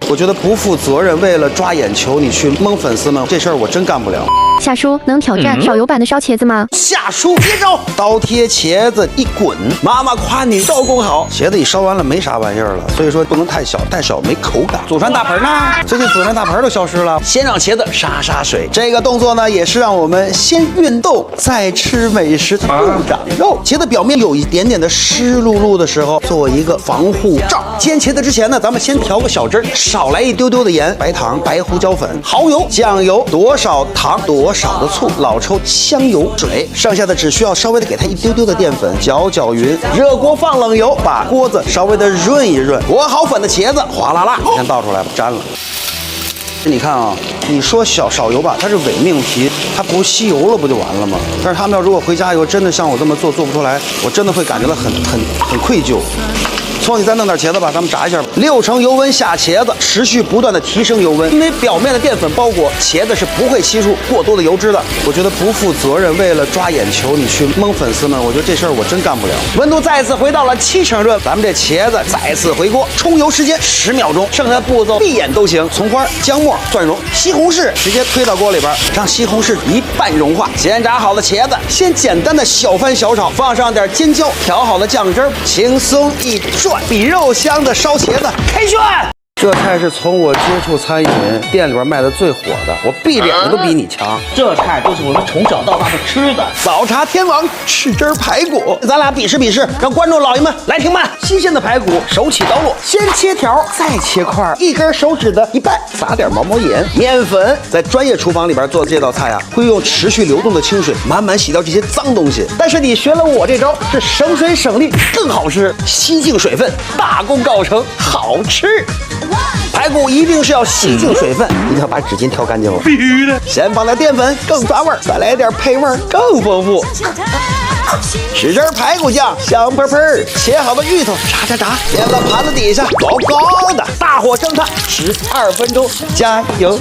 我觉得不负责任，为了抓眼球你去蒙粉丝们，这事儿我真干不了。夏叔能挑战少油版的烧茄子吗？夏叔接招，刀贴茄子一滚，妈妈夸你刀工好。茄子一烧完了没啥玩意儿了，所以说不能太小，太小没口感。祖传大盆呢？最近祖传大盆都消失了。先让茄子杀水，这个动作呢也是让我们先运动再吃美食，不长肉。茄子表面有一点点的湿漉漉的时候，做一个防护罩。煎茄子之前呢，咱们先调个小汁儿，少来一丢丢的盐、白糖、白胡椒粉、蚝油、酱油，多少糖多少的醋，老抽、香油、水，剩下的只需要稍微的给它一丢丢的淀粉，搅匀。热锅放冷油，把锅子稍微的润一润。裹好粉的茄子哗啦啦，先倒出来吧，粘了。你看啊，你说少油吧，它是伪命题，它不吸油了不就完了吗？但是他们要如果回家以后真的像我这么做不出来，我真的会感觉到很愧疚。葱，你再弄点茄子吧，咱们炸一下吧。6成油温下茄子，持续不断的提升油温，因为表面的淀粉包裹，茄子是不会吸入过多的油脂的。我觉得不负责任，为了抓眼球你去蒙粉丝们，我觉得这事儿我真干不了。温度再次回到了7成热，咱们这茄子再次回锅，冲油时间10秒钟，剩下的步骤闭眼都行。葱花、姜末、蒜蓉、西红柿直接推到锅里边，让西红柿一半融化。煎炸好的茄子，先简单的小翻小炒，放上点尖椒，调好的酱汁儿，轻松一转。比肉香的烧茄子开涮。这菜是从我接触餐饮店里边卖的最火的，我闭脸子都比你强。这菜都是我们从小到大的吃的。早茶天王豉汁排骨，咱俩比试比试，让观众老爷们来听慢。新鲜的排骨，手起刀落，先切条，再切块，一根手指的一半，撒点毛毛盐、面粉。在专业厨房里边做这道菜啊，会用持续流动的清水慢慢洗掉这些脏东西。但是你学了我这招，是省水省力，更好吃，吸净水分，大功告成，好吃。排骨一定是要洗净水分，一定要把纸巾挑干净了。必须的。先放点淀粉，更抓味儿；再来点配味儿，更丰富。豉汁排骨酱香喷喷，切好的芋头炸，垫在盘子底下，高高的，大火蒸它12分钟。加油！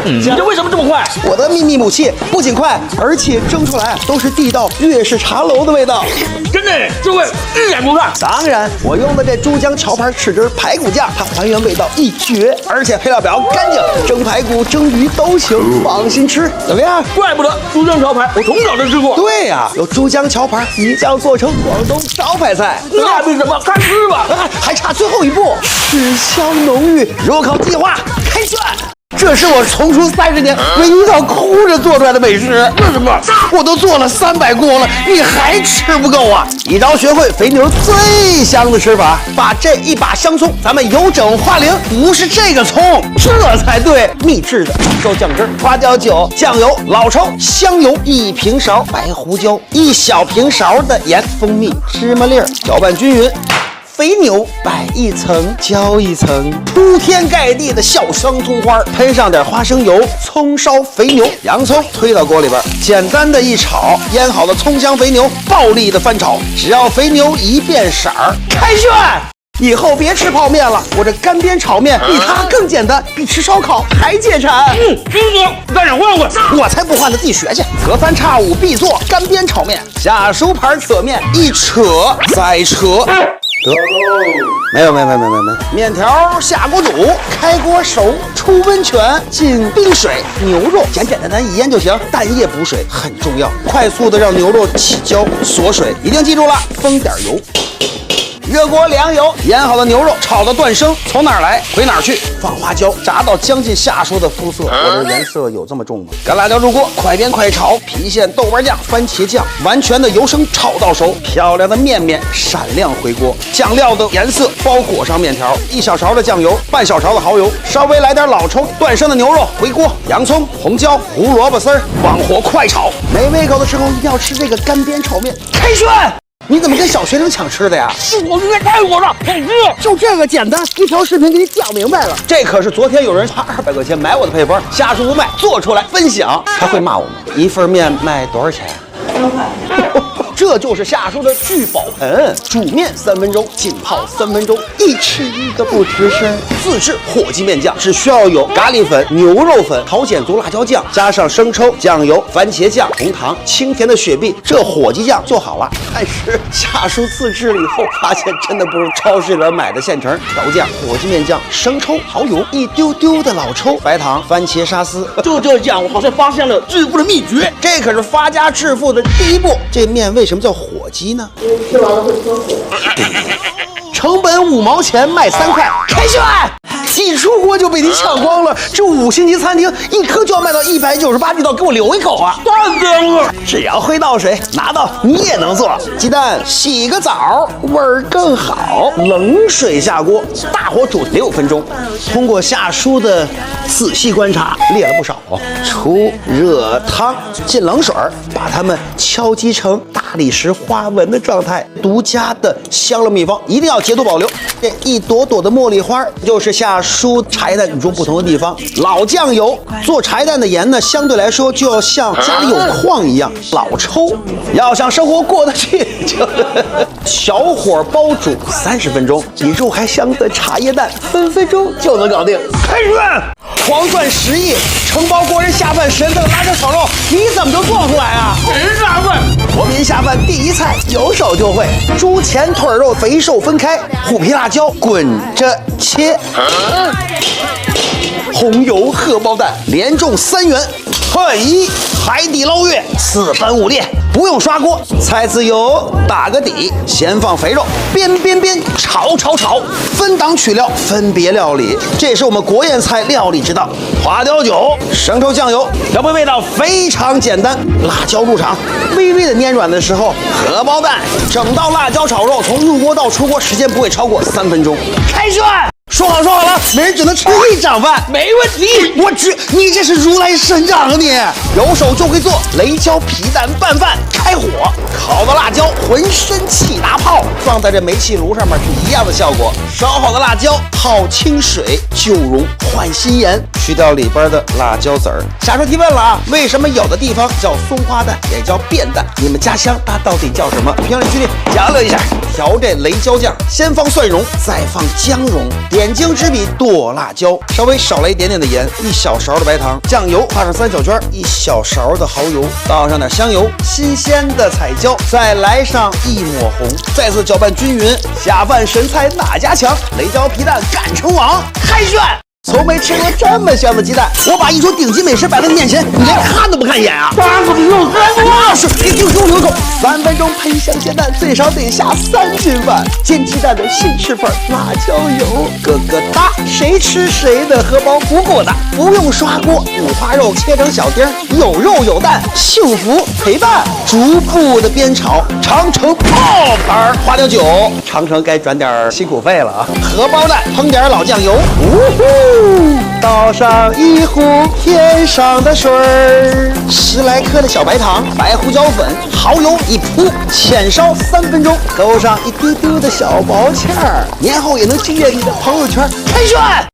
你这为什么这么快？我的秘密武器不仅快，而且蒸出来都是地道粤式茶楼的味道。真的，这味一点不差。当然，我用的这珠江桥牌豉汁排骨酱，它还原味道一绝，而且配料表干净，蒸排骨、蒸鱼都行，放心吃。怎么样？怪不得珠江桥牌，我从小就吃过。对呀，有珠江桥牌一酱做成广东招牌菜。那比什么？开吃吧！还差最后一步，豉香浓郁，入口即化，开涮。这是我从厨30年唯一一道哭着做出来的美食。为什么？我都做了300锅了，你还吃不够啊！一招学会肥牛最香的吃法，把这一把香葱咱们油整化零，不是这个葱，这才对。秘制的烧酱汁，花椒酒、酱油、老抽、香油1平勺，白胡椒1小平勺的盐、蜂蜜、芝麻粒儿，搅拌均匀。肥牛摆一层，浇一层，铺天盖地的小香葱花，喷上点花生油，葱烧肥牛，洋葱推到锅里边，简单的一炒，腌好的葱香肥牛暴力的翻炒，只要肥牛一变色儿，开涮。以后别吃泡面了，我这干煸炒面比它更简单，比吃烧烤还解馋。哥，再想换换。我才不换呢，自己学去。隔3差5必做干煸炒面，下熟盘扯面，一扯再扯。得，没有，面条下锅煮，开锅熟，出温泉，进冰水，牛肉简单一腌就行，蛋液补水很重要，快速的让牛肉起胶锁水，一定记住了，封点油。热锅凉油，腌好的牛肉炒到断生，从哪儿来回哪儿去，放花椒，炸到将近下熟的肤色。我这颜色有这么重吗？干辣椒入锅，快煸快炒，郫县豆瓣酱、番茄酱，完全的油生炒到熟，漂亮的面闪亮回锅，酱料的颜色包裹上面条，1小勺的酱油，半小勺的蚝油，稍微来点老抽，断生的牛肉回锅，洋葱、红椒、胡萝卜丝儿，往火快炒。没胃口的时候一定要吃这个干煸炒面，开涮。你怎么跟小学生抢吃的呀？我今天太火了，好吃。就这个简单，一条视频给你讲明白了。这可是昨天有人花200块钱买我的配方，下厨不卖，做出来分享。他会骂我吗？一份面卖多少钱？10块。这就是夏叔的聚宝盆。煮面3分钟，浸泡3分钟，一吃一个不吱声。自制火鸡面酱只需要有咖喱粉、牛肉粉、朝鲜族辣椒酱，加上生抽、酱油、番茄酱、红糖、清甜的雪碧，这火鸡酱就好了。但是夏叔自制了以后，发现真的不如超市里边买的现成调酱。火鸡面酱、生抽、蚝油，一丢丢的老抽、白糖、番茄沙司。就这样，我好像发现了致富的秘诀。这可是发家致富的第一步。这面为什么叫火鸡呢？因为吃完了会脱水。成本5毛钱，卖3块，开选！一出锅就被你抢光了，这5星级餐厅一颗就要卖到198，你倒给我留一口啊！太香了！只要会倒水，拿到你也能做。鸡蛋洗个澡，味儿更好。冷水下锅，大火煮6分钟。通过夏叔的仔细观察，列了不少。出热汤，进冷水，把它们敲击成大理石花纹的状态。独家的香料秘方一定要截图保留。这一朵朵的茉莉花就是夏叔茶叶蛋与众不同的地方。老酱油做茶叶蛋的盐呢，相对来说就要像家里有矿一样老抽。要想生活过得去，就小火煲煮30分钟，比肉还香的茶叶蛋分分钟就能搞定。开涮！狂赚10亿，承包国人下饭神的辣椒炒肉，你怎么就做出来啊？谁下饭？国民下饭第一菜，有手就会。猪前腿肉肥瘦分开，虎皮辣椒滚着切。红油荷包蛋连中3元。嘿，海底捞月4分5裂，不用刷锅，菜籽油打个底，先放肥肉，煸，炒，分档取料，分别料理，这是我们国宴菜料理之道。花雕酒、生抽、酱油，调配味道非常简单。辣椒入场，微微的粘软的时候，荷包蛋，整道辣椒炒肉从入锅到出锅时间不会超过3分钟。开涮！说好了，每人只能吃1掌饭，没问题。你这是如来神掌啊你！有手就会做雷椒皮蛋拌饭，开火烤的辣椒浑身起大泡，放在这煤气炉上面是一样的效果。烧好的辣椒泡清水，就溶换新盐，去掉里边的辣椒籽儿。夏叔提问了啊，为什么有的地方叫松花蛋，也叫便蛋？你们家乡它到底叫什么？评论区里交流一下。调这雷椒酱，先放蒜蓉，再放姜蓉。点睛之笔剁辣椒，稍微少来一点点的盐，1小勺的白糖，酱油画上3小圈，1小勺的蚝油，倒上点香油，新鲜的彩椒，再来上1抹红，再次搅拌均匀。下饭神菜哪家强？雷椒皮蛋干成王，开涮！从没吃过这么香的鸡蛋，我把一桌顶级美食摆在你面前，你连看都不看一眼啊！8个比肉3个是，你给我留一口。3分钟喷香煎蛋，最少得下3斤饭。煎鸡蛋的新吃法，辣椒油，咯咯哒，谁吃谁的荷包鼓鼓的，不用刷锅，五花肉切成小丁，有肉有蛋，幸福陪伴。逐步的煸炒，长城爆盘花雕酒，长城该转点辛苦费了啊！荷包蛋烹点老酱油，倒上1壶天上的水儿，10来克的小白糖，白胡椒粉，蚝油一扑，煸烧3分钟，勾上一丢丢的小薄芡儿，年后也能惊艳你的朋友圈。开涮！